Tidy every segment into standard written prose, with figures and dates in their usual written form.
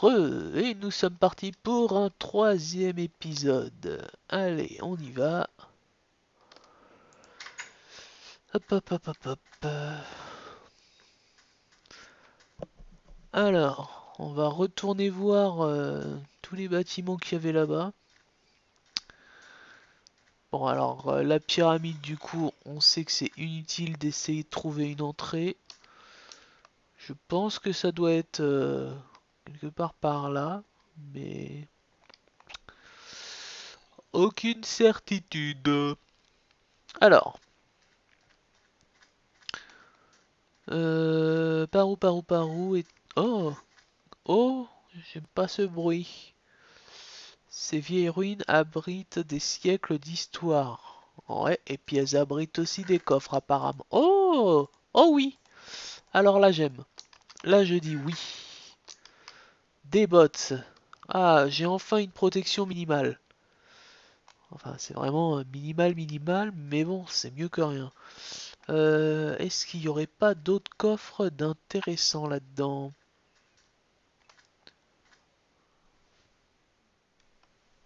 Et nous sommes partis pour un troisième épisode. Allez, on y va. Hop, hop, hop, hop, hop. Alors, on va retourner voir tous les bâtiments qu'il y avait là-bas. Bon, alors, la pyramide, du coup, on sait que c'est inutile d'essayer de trouver une entrée. Je pense que ça doit être quelque part par là, mais aucune certitude. Alors, par où et... Oh! Oh! J'aime pas ce bruit. Ces vieilles ruines abritent des siècles d'histoire. Ouais, et puis elles abritent aussi des coffres apparemment. Oh! Oh oui! Alors là j'aime. Là je dis oui. Des bottes. Ah, j'ai enfin une protection minimale. Enfin, c'est vraiment minimal, mais bon, c'est mieux que rien. Est-ce qu'il n'y aurait pas d'autres coffres d'intéressants là-dedans?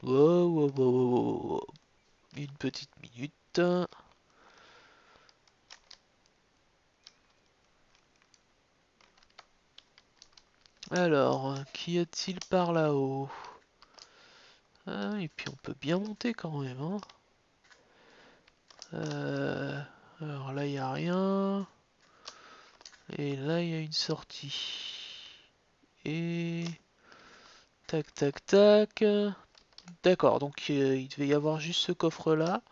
Wow, wow, wow, wow, wow, wow. Une petite minute. Alors, qu'y a-t-il par là-haut? Ah, et puis on peut bien monter quand même, hein. Euh, alors là, il n'y a rien. Et là, il y a une sortie. Et... Tac, tac, tac. D'accord, donc il devait y avoir juste ce coffre-là.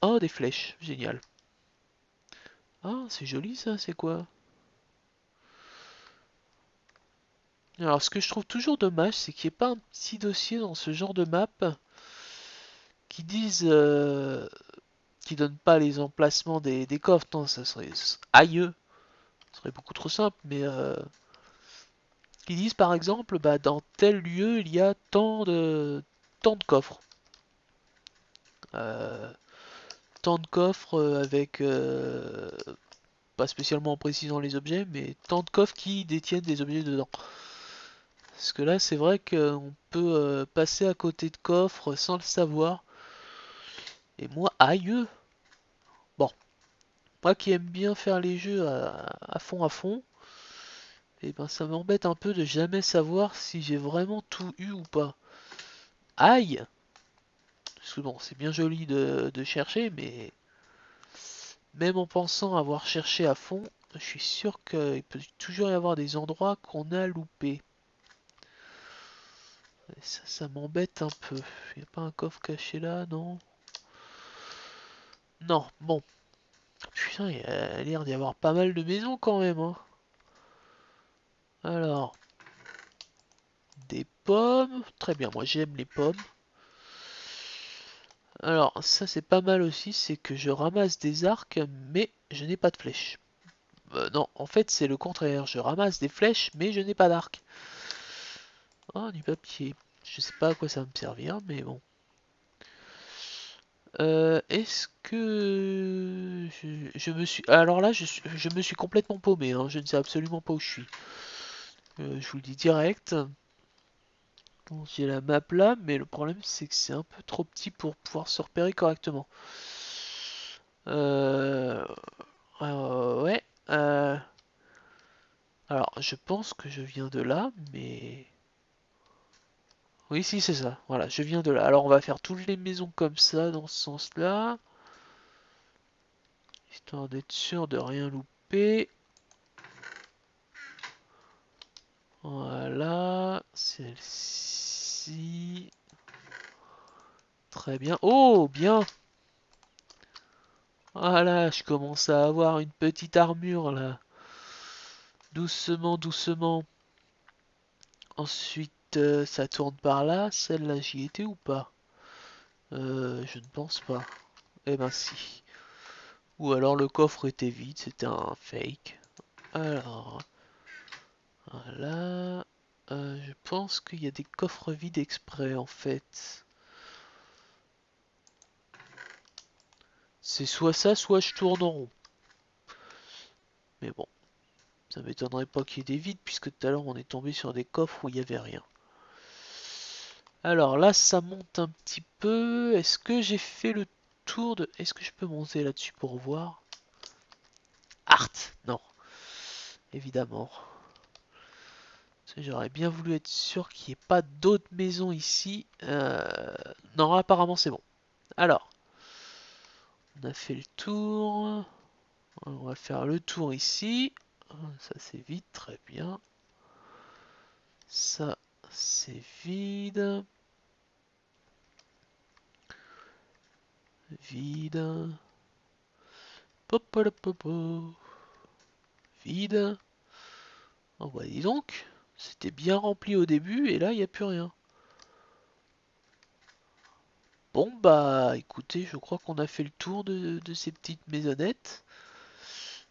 Oh, des flèches, génial. Ah, c'est joli ça, c'est quoi? Alors, ce que je trouve toujours dommage, c'est qu'il n'y ait pas un petit dossier dans ce genre de map qui disent, qui donne pas les emplacements des coffres. Non, ça serait aïeux, ce serait beaucoup trop simple, mais qui disent par exemple, bah, dans tel lieu, il y a tant de coffres. Euh, Tant de coffres avec, pas spécialement en précisant les objets, mais tant de coffres qui détiennent des objets dedans. Parce que là, c'est vrai qu'on peut passer à côté de coffres sans le savoir. Et moi, aïe! Bon, moi qui aime bien faire les jeux à fond, et ben ça m'embête un peu de jamais savoir si j'ai vraiment tout eu ou pas. Aïe! Parce que bon, c'est bien joli de chercher, mais même en pensant avoir cherché à fond, je suis sûr qu'il peut toujours y avoir des endroits qu'on a loupés. Et ça m'embête un peu. Il n'y a pas un coffre caché là, non? Non, bon. Putain, il y a l'air d'y avoir pas mal de maisons quand même, hein. Alors, des pommes. Très bien, moi j'aime les pommes. Alors, ça c'est pas mal aussi, c'est que je ramasse des arcs, mais je n'ai pas de flèches. Non, en fait c'est le contraire. Je ramasse des flèches, mais je n'ai pas d'arc. Oh, du papier. Je sais pas à quoi ça va me servir, mais bon. Est-ce que je me suis... Alors là, je me suis complètement paumé, hein. Je ne sais absolument pas où je suis. Je vous le dis direct. Bon, j'ai la map là, mais le problème c'est que c'est un peu trop petit pour pouvoir se repérer correctement. Euh... ouais. Alors, je pense que je viens de là, mais... Oui, si, c'est ça. Voilà, je viens de là. Alors, on va faire toutes les maisons comme ça, dans ce sens-là. Histoire d'être sûr de rien louper. Voilà, celle-ci. Très bien. Oh, bien. Voilà, je commence à avoir une petite armure là. Doucement, doucement. Ensuite, ça tourne par là. Celle-là, j'y étais ou pas? Je ne pense pas. Eh ben si. Ou alors le coffre était vide, c'était un fake. Alors, voilà. Je pense qu'il y a des coffres vides exprès en fait. C'est soit ça, soit je tourne en rond. Mais bon, Ça m'étonnerait pas qu'il y ait des vides, puisque tout à l'heure on est tombé sur des coffres où il n'y avait rien. Alors là, ça monte un petit peu. Est-ce que j'ai fait le tour de... Est-ce que je peux monter là-dessus pour voir? Art! Non, évidemment. J'aurais bien voulu être sûr qu'il n'y ait pas d'autres maisons ici. Non, apparemment c'est bon. Alors, on a fait le tour. On va faire le tour ici. Ça c'est vide, très bien. Ça c'est vide. Vide. Popolopopo. Vide. Oh bah dis donc, c'était bien rempli au début et là il n'y a plus rien. Bon bah écoutez, je crois qu'on a fait le tour de ces petites maisonnettes.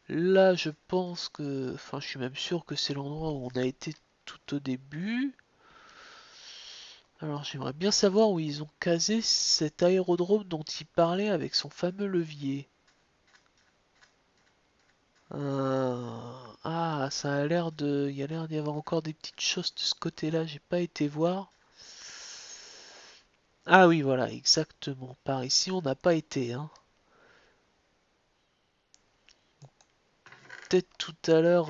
Là je pense que, enfin je suis même sûr que c'est l'endroit où on a été tout au début. Alors j'aimerais bien savoir où ils ont casé cet aérodrome dont il parlait avec son fameux levier. Ah, ça a l'air de... Il y a l'air d'y avoir encore des petites choses de ce côté-là, j'ai pas été voir. Ah oui, voilà, exactement. Par ici, on n'a pas été, hein. Peut-être tout à l'heure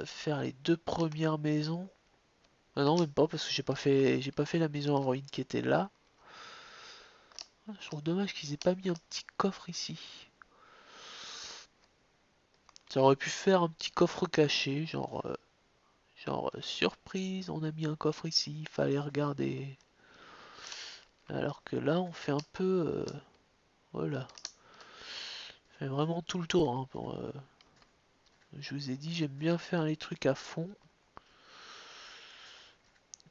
faire les deux premières maisons. Ah non, même pas, parce que j'ai pas fait la maison en ruine qui était là. Ah, je trouve dommage qu'ils aient pas mis un petit coffre ici. Ça aurait pu faire un petit coffre caché, genre surprise, on a mis un coffre ici, il fallait regarder. Alors que là, on fait un peu, voilà, on fait vraiment tout le tour. Hein, je vous ai dit, j'aime bien faire les trucs à fond,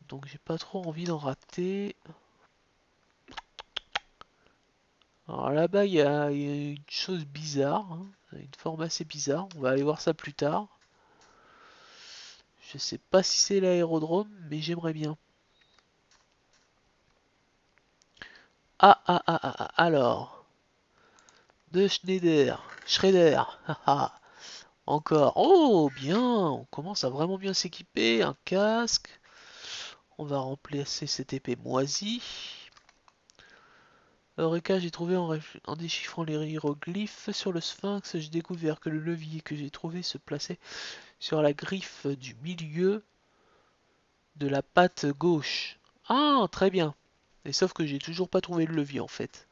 donc j'ai pas trop envie d'en rater. Alors là-bas, il y a une chose bizarre, hein, une forme assez bizarre. On va aller voir ça plus tard. Je sais pas si c'est l'aérodrome, mais j'aimerais bien. Alors, de Schneider, Schrader, haha, encore. Oh, bien, on commence à vraiment bien s'équiper. Un casque. On va remplacer cette épée moisie. Eureka, j'ai trouvé en déchiffrant les hiéroglyphes sur le sphinx, j'ai découvert que le levier que j'ai trouvé se plaçait sur la griffe du milieu de la patte gauche. Ah, très bien. Et sauf que j'ai toujours pas trouvé le levier en fait.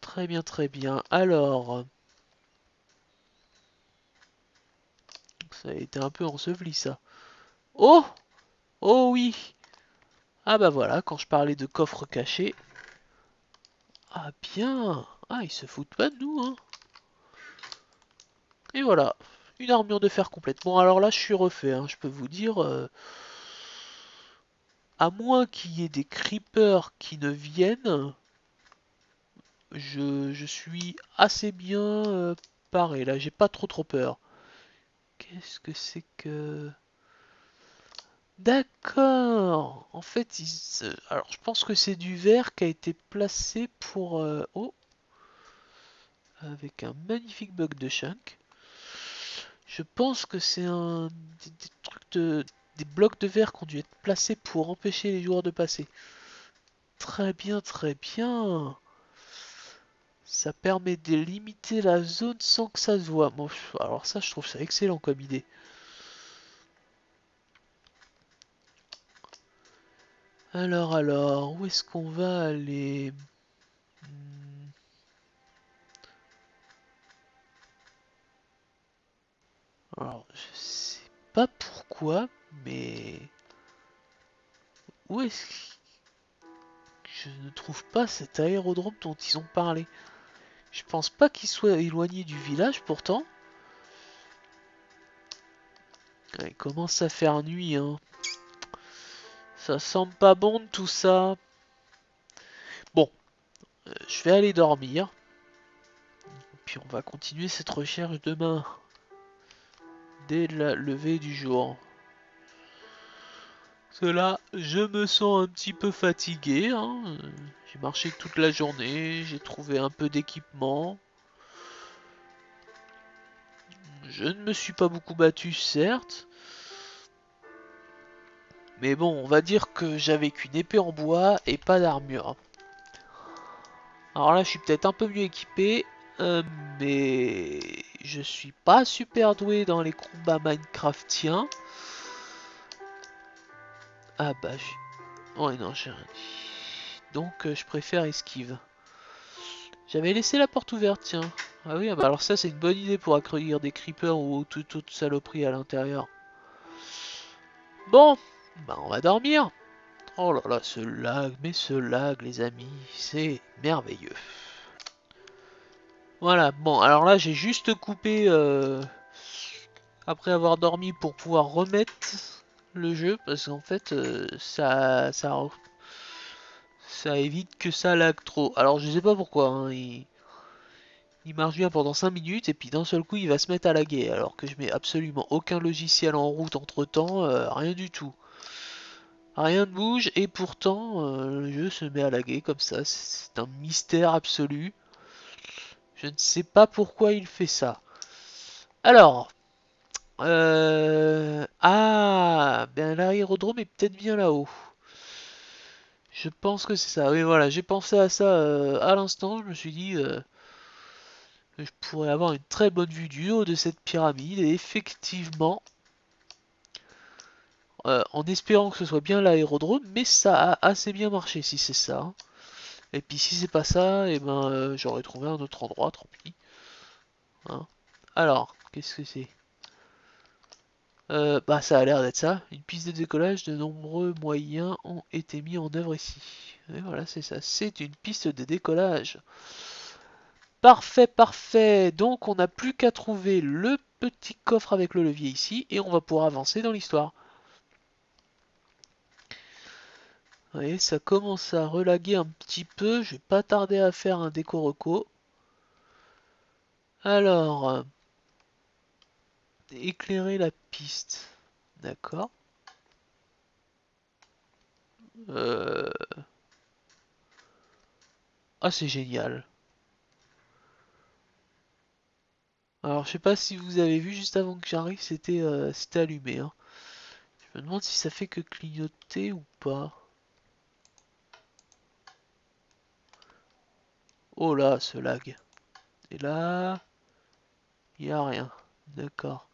Très bien, très bien. Alors, ça a été un peu enseveli ça. Oh! Oh oui! Ah bah voilà, quand je parlais de coffre caché. Ah bien! Ah, ils se foutent pas de nous, hein. Et voilà, une armure de fer complète. Bon, alors là, je suis refait, hein, je peux vous dire. À moins qu'il y ait des creepers qui ne viennent, je suis assez bien paré. Là, j'ai pas trop peur. Qu'est-ce que c'est que... D'accord. En fait, alors je pense que c'est du verre qui a été placé pour... Oh, avec un magnifique bug de chunk. Je pense que c'est des trucs des blocs de verre qui ont dû être placés pour empêcher les joueurs de passer. Très bien, très bien. Ça permet de limiter la zone sans que ça se voit. Bon, alors ça, je trouve ça excellent comme idée. Alors, où est-ce qu'on va aller? Hmm, Alors, je sais pas pourquoi, mais où est-ce que je ne trouve pas cet aérodrome dont ils ont parlé? Je pense pas qu'il soit éloigné du village pourtant. Ouais, il commence à faire nuit, hein. Ça semble pas bon de tout ça. Bon, je vais aller dormir. Puis on va continuer cette recherche demain, dès la levée du jour. Parce que là, je me sens un petit peu fatigué, hein. J'ai marché toute la journée, j'ai trouvé un peu d'équipement. je ne me suis pas beaucoup battu, certes. Mais bon, on va dire que j'avais qu'une épée en bois et pas d'armure. Alors là, je suis peut-être un peu mieux équipé, mais je suis pas super doué dans les combats Minecraftiens. Ah bah, ouais, non, j'ai rien dit. Donc, je préfère esquive. J'avais laissé la porte ouverte, tiens. Ah oui, ah bah alors ça, c'est une bonne idée pour accueillir des creepers ou toute autre saloperie à l'intérieur. Bon, bah on va dormir. Oh là là, ce lag, mais ce lag, les amis, c'est merveilleux. Voilà, bon, alors là, j'ai juste coupé après avoir dormi pour pouvoir remettre le jeu, parce qu'en fait, ça évite que ça lag trop. Alors, je sais pas pourquoi, hein, il marche bien pendant 5 minutes, et puis d'un seul coup, il va se mettre à laguer, alors que je mets absolument aucun logiciel en route entre-temps, rien du tout. Rien ne bouge, et pourtant, le jeu se met à laguer comme ça, c'est un mystère absolu. Je ne sais pas pourquoi il fait ça. Alors, ah, ben l'aérodrome est peut-être bien là-haut. Je pense que c'est ça. Oui, voilà, j'ai pensé à ça à l'instant. Je me suis dit que je pourrais avoir une très bonne vue du haut de cette pyramide. Et effectivement, en espérant que ce soit bien l'aérodrome, mais ça a assez bien marché si c'est ça. Et puis si c'est pas ça, et ben j'aurais trouvé un autre endroit, tant pis. Hein. Alors, qu'est-ce que c'est? Bah ça a l'air d'être ça. Une piste de décollage, de nombreux moyens ont été mis en œuvre ici. Et voilà, c'est ça. C'est une piste de décollage. Parfait, parfait. Donc on n'a plus qu'à trouver le petit coffre avec le levier ici et on va pouvoir avancer dans l'histoire. Vous voyez, ça commence à relaguer un petit peu. Je vais pas tarder à faire un déco-reco. Alors, éclairer la piste. D'accord. Euh... Ah, c'est génial. Alors, je sais pas si vous avez vu juste avant que j'arrive, c'était allumé. Hein. Je me demande si ça fait que clignoter ou pas. Oh là, ce lag. Et là, il n'y a rien. D'accord.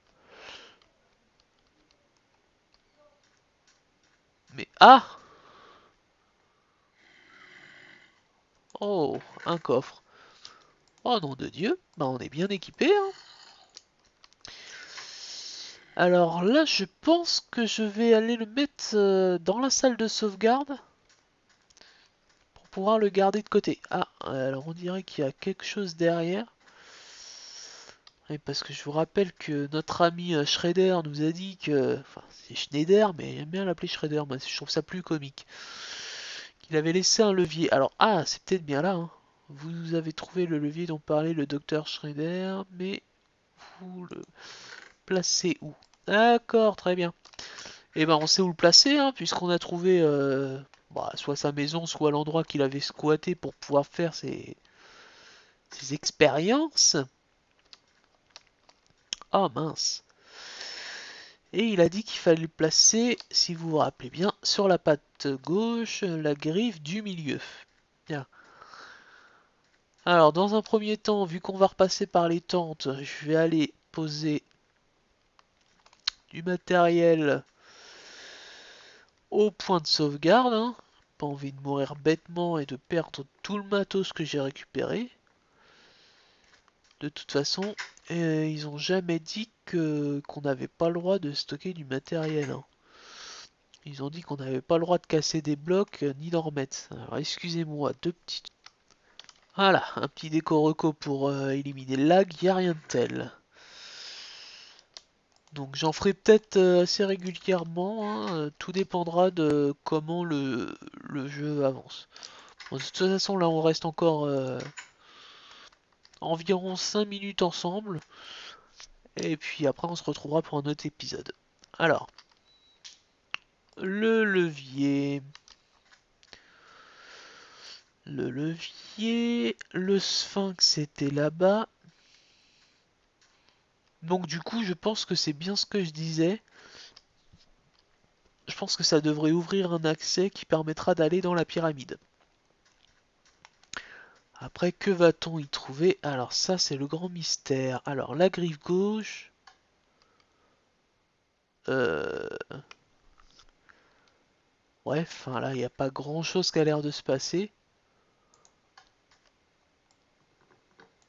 Mais ah! Oh, un coffre. Oh nom de Dieu, bah on est bien équipé, hein. Alors là, je pense que je vais aller le mettre dans la salle de sauvegarde pour pouvoir le garder de côté. Ah, alors on dirait qu'il y a quelque chose derrière. Oui, parce que je vous rappelle que notre ami Shredder nous a dit que... Enfin, c'est Schneider, mais j'aime bien l'appeler Shredder, moi je trouve ça plus comique. Qu'il avait laissé un levier. Alors, ah, c'est peut-être bien là, hein. Vous avez trouvé le levier dont parlait le docteur Shredder, mais vous le placez où? D'accord, très bien. Et ben on sait où le placer, hein, puisqu'on a trouvé bah, soit sa maison, soit l'endroit qu'il avait squatté pour pouvoir faire ses expériences. Ah mince. Et il a dit qu'il fallait le placer, si vous vous rappelez bien, sur la patte gauche, la griffe du milieu. Bien. Alors, dans un premier temps, vu qu'on va repasser par les tentes, je vais aller poser du matériel au point de sauvegarde. Hein. Pas envie de mourir bêtement et de perdre tout le matos que j'ai récupéré. De toute façon, ils ont jamais dit qu'on n'avait pas le droit de stocker du matériel. Hein. Ils ont dit qu'on n'avait pas le droit de casser des blocs ni d'en remettre. Alors excusez-moi, deux petites... Voilà, un petit déco-reco pour éliminer le lag, il n'y a rien de tel. Donc j'en ferai peut-être assez régulièrement, hein, tout dépendra de comment le jeu avance. Bon, de toute façon là on reste encore environ 5 minutes ensemble, et puis après on se retrouvera pour un autre épisode. Alors, le levier... le sphinx était là-bas. Donc du coup, je pense que c'est bien ce que je disais. Je pense que ça devrait ouvrir un accès qui permettra d'aller dans la pyramide. Après, que va-t-on y trouver? Alors ça, c'est le grand mystère. Alors, la griffe gauche... Euh... Ouais, enfin là, il n'y a pas grand-chose qui a l'air de se passer.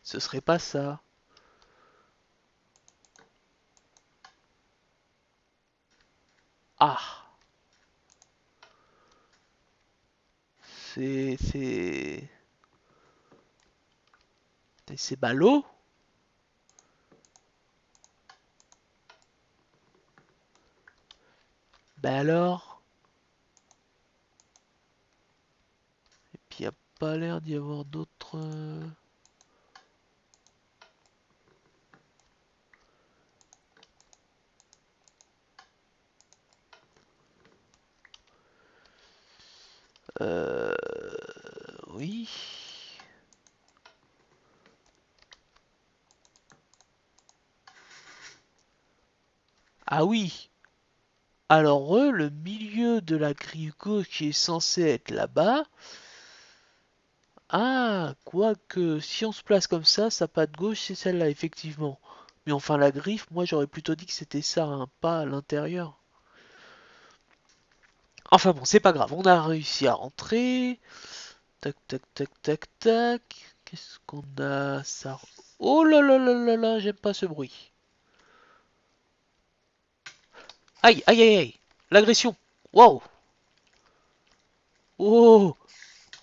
Ce serait pas ça. Ah! C'est... C'est ballot? Ben alors... Et puis, il n'y a pas l'air d'y avoir d'autres... Euh... Oui... Ah oui! Alors le milieu de la griffe gauche qui est censé être là-bas... Ah, quoique, si on se place comme ça, patte gauche, c'est celle-là, effectivement. Mais enfin, la griffe, moi j'aurais plutôt dit que c'était ça, hein, pas à l'intérieur. Enfin bon, c'est pas grave, on a réussi à rentrer. Tac, tac, tac, tac, tac. Qu'est-ce qu'on a ça? Oh là là là là là, j'aime pas ce bruit. Aïe, aïe, aïe, aïe. L'agression. Waouh. Oh,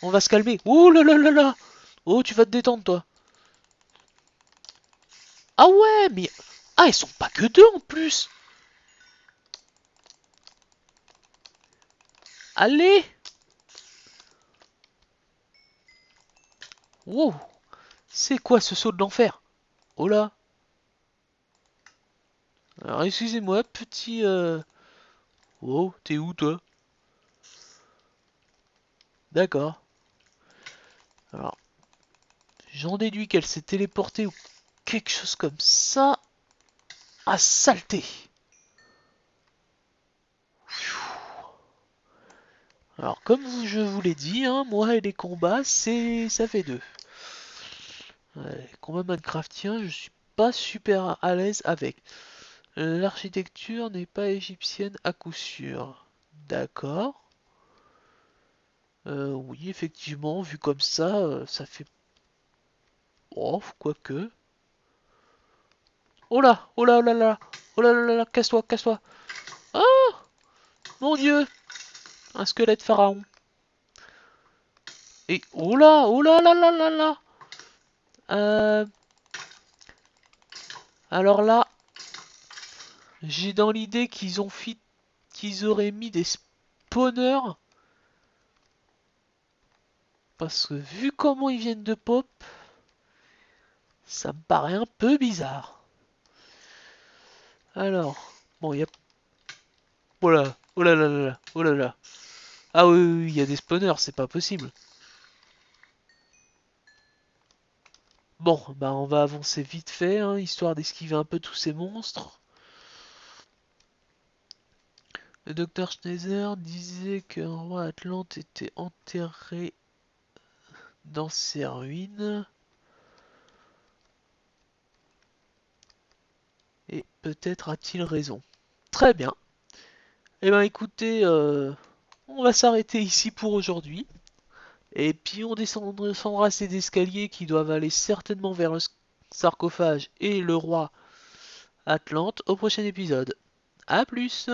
on va se calmer. Oh là là là là. Oh, tu vas te détendre, toi. Ah ouais, mais... Ah, ils sont pas que deux en plus. Allez. Wow. C'est quoi ce saut de l'enfer? Oh là. Alors excusez-moi, petit... Oh, t'es où toi? D'accord. Alors, j'en déduis qu'elle s'est téléportée ou quelque chose comme ça. Ah, saleté! Alors, comme je vous l'ai dit, hein, moi et les combats, ça fait deux. Les combats Minecraftiens, je suis pas super à l'aise avec. L'architecture n'est pas égyptienne à coup sûr. D'accord. Oui, effectivement, vu comme ça fait... Oh, quoique... Oh là, oh là, oh là là, oh là là là, casse-toi, casse-toi. Oh, mon Dieu, un squelette pharaon. Et oh là là là là là. Euh, alors là, j'ai dans l'idée qu'ils auraient mis des spawners parce que vu comment ils viennent de pop, ça me paraît un peu bizarre. Alors, bon, il y a... Oh là, oh là là là là, oh là là. Ah oui, oui, il y a des spawners, c'est pas possible. Bon, bah on va avancer vite fait, hein, histoire d'esquiver un peu tous ces monstres. Le docteur Schneider disait qu'un roi Atlante était enterré dans ses ruines. Et peut-être a-t-il raison. Très bien. Eh ben écoutez, on va s'arrêter ici pour aujourd'hui. Et puis on descendra ces escaliers qui doivent aller certainement vers le sarcophage et le roi Atlante au prochain épisode. A plus!